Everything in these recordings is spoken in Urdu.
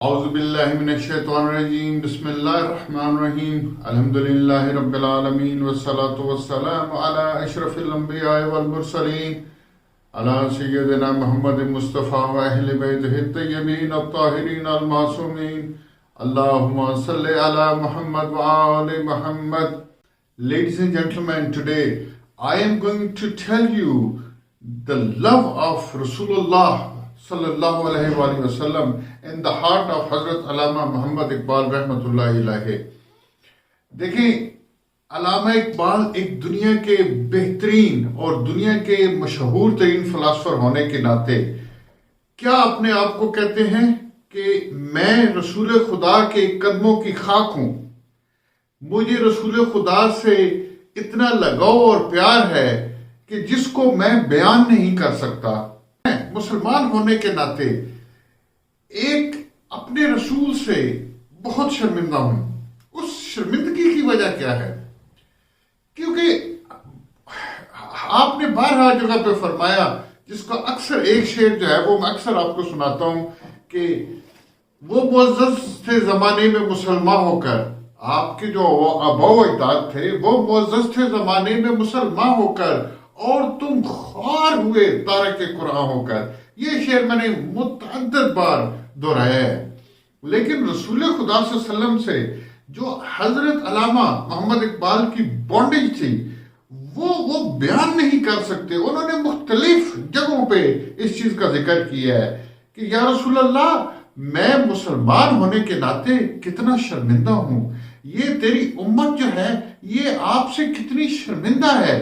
اعوذ باللہ من الشیطان الرجیم بسم اللہ الرحمن الرحیم الحمدللہ رب العالمین والصلاة والسلام علی اشرف الانبیاء والمرسلین علی سیدنا محمد مصطفیٰ و اہل بیتہ الطیبین الطاہرین المعصومین اللہم صلی علی محمد و آل محمد. Ladies and gentlemen, today I am going to tell you the love of Rasulullah sallallahu alayhi wa sallam in the heart of Hazrat Allama Iqbal rahmatullahi alayhi. دیکھیں، علامہ اقبال ایک دنیا کے بہترین اور دنیا کے مشہور ترین فلاسفر ہونے کے ناطے کیا اپنے آپ کو کہتے ہیں کہ میں رسول خدا کے قدموں کی خاک ہوں، مجھے رسول خدا سے اتنا لگاؤ اور پیار ہے کہ جس کو میں بیان نہیں کر سکتا. مسلمان ہونے کے ناطے ایک اپنے رسول سے بہت شرمندہ ہوں. اس شرمندگی کی وجہ کیا ہے؟ کیونکہ آپ نے بارہا جگہ پہ فرمایا، جس کا اکثر ایک شعر جو ہے وہ میں اکثر آپ کو سناتا ہوں کہ وہ معزز تھے زمانے میں مسلمان ہو کر، آپ کے جو آباء و اجداد تھے وہ معزز تھے زمانے میں مسلمان ہو کر، اور تم خوار ہوئے تارک قرآن ہو کر. یہ شعر میں نے متعدد بار دہرایا ہے. لیکن رسول خدا صلی اللہ علیہ وسلم سے جو حضرت علامہ اقبال کی بانڈیج تھی وہ بیان نہیں کر سکتے. انہوں نے مختلف جگہوں پہ اس چیز کا ذکر کیا ہے کہ یا رسول اللہ، میں مسلمان ہونے کے ناطے کتنا شرمندہ ہوں. یہ تیری امت جو ہے یہ آپ سے کتنی شرمندہ ہے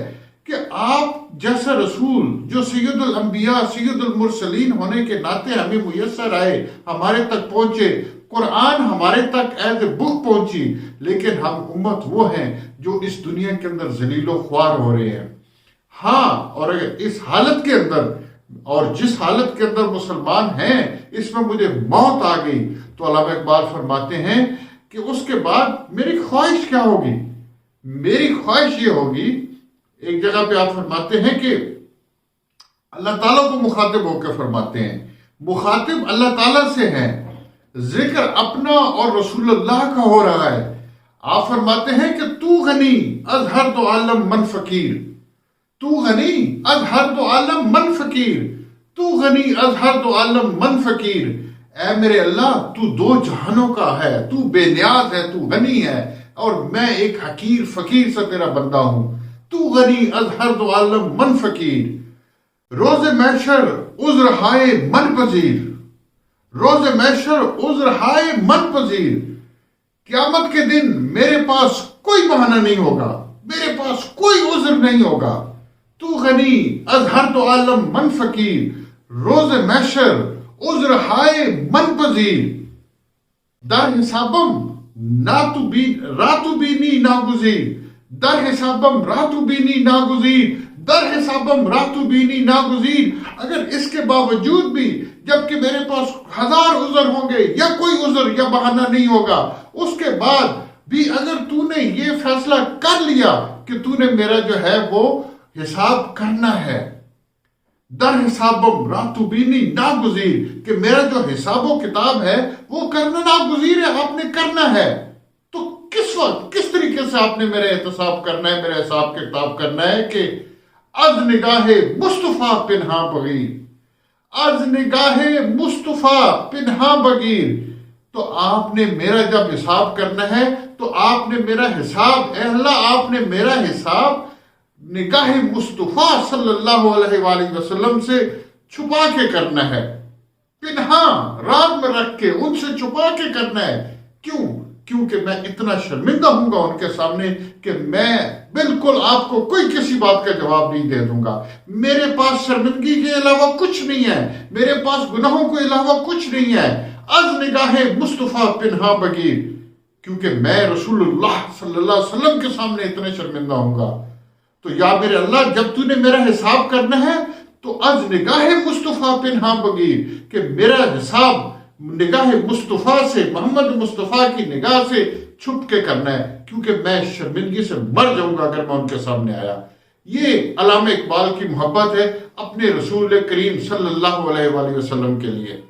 کہ آپ جیسا رسول جو سید الانبیاء سید المرسلین ہونے کے ناطے ہمیں میسر آئے، ہمارے تک پہنچے، قرآن ہمارے تک ایز اے بک پہنچی، لیکن ہم امت وہ ہیں جو اس دنیا کے اندر ذلیل و خوار ہو رہے ہیں. ہاں، اور اگر اس حالت کے اندر اور جس حالت کے اندر مسلمان ہیں اس میں مجھے موت آ گئی، تو علامہ اقبال فرماتے ہیں کہ اس کے بعد میری خواہش کیا ہوگی؟ میری خواہش یہ ہوگی، ایک جگہ پہ آپ فرماتے ہیں کہ اللہ تعالیٰ کو مخاطب ہو کے فرماتے ہیں، مخاطب اللہ تعالیٰ سے ہیں، ذکر اپنا اور رسول اللہ کا ہو رہا ہے. آپ فرماتے ہیں کہ تو غنی از ہر دو عالم من فقیر، تو غنی از ہر دو عالم من فقیر، تو غنی از ہر دو عالم من فقیر. اے میرے اللہ، تو دو جہانوں کا ہے، تو بے نیاز ہے، تو غنی ہے، اور میں ایک حقیر فقیر سے تیرا بندہ ہوں. تو غنی از ہر دو عالم من فقیر. روز محشر عذر ہائے من پذیر، روز محشر عذر ہائے من پذیر. قیامت کے دن میرے پاس کوئی بہانہ نہیں ہوگا، میرے پاس کوئی عذر نہیں ہوگا. تو غنی از ہر دو عالم من فقیر، روز محشر عذر ہائے من پذیر. در حسابم راتو بینی ناگزیر، در حسابم راتو بینی ناگزیر، در حسابم راتو بینی ناگزیر. اگر اس کے باوجود بھی جبکہ میرے پاس ہزار عذر ہوں گے یا کوئی عذر یا بہانہ نہیں ہوگا، اس کے بعد بھی اگر تو نے یہ فیصلہ کر لیا کہ تو نے میرا جو ہے وہ حساب کرنا ہے، در حسابم راتو بینی ناگزیر، کہ میرا جو حساب و کتاب ہے وہ کرنا ناگزیر ہے، آپ نے کرنا ہے. تو کس وقت کس طریقے سے آپ نے میرا احتساب کرنا ہے، میرا حساب کتاب کرنا ہے کہ از نگاہ مصطفیٰ پنہاں بغیر، از نگاہ مصطفیٰ پنہاں بغیر. تو آپ نے میرا جب حساب کرنا ہے تو آپ نے میرا حساب، اے اللہ، آپ نے میرا حساب نگاہ مصطفیٰ صلی اللہ علیہ وآلہ وسلم سے چھپا کے کرنا ہے، پنہاں رات میں رکھ کے ان سے چھپا کے کرنا ہے. کیوں؟ کیونکہ میں اتنا شرمندہ ہوں گا ان کے سامنے کہ میں بالکل آپ کو کوئی کسی بات کا جواب نہیں دے دوں گا. میرے پاس شرمندگی کے علاوہ کچھ نہیں ہے، میرے پاس گناہوں کے علاوہ کچھ نہیں ہے. از نگاہ مصطفیٰ پنہاں بغیر، کیونکہ میں رسول اللہ صلی اللہ علیہ وسلم کے سامنے اتنا شرمندہ ہوں گا. تو یا میرے اللہ، جب تو نے میرا حساب کرنا ہے تو از نگاہ مصطفیٰ پنہاں بغیر، کہ میرا حساب نگاہ مصطفیٰ سے، محمد مصطفیٰ کی نگاہ سے چھپ کے کرنا ہے، کیونکہ میں شرمندگی سے مر جاؤں گا اگر میں ان کے سامنے آیا. یہ علامہ اقبال کی محبت ہے اپنے رسول کریم صلی اللہ علیہ وآلہ وسلم کے لیے.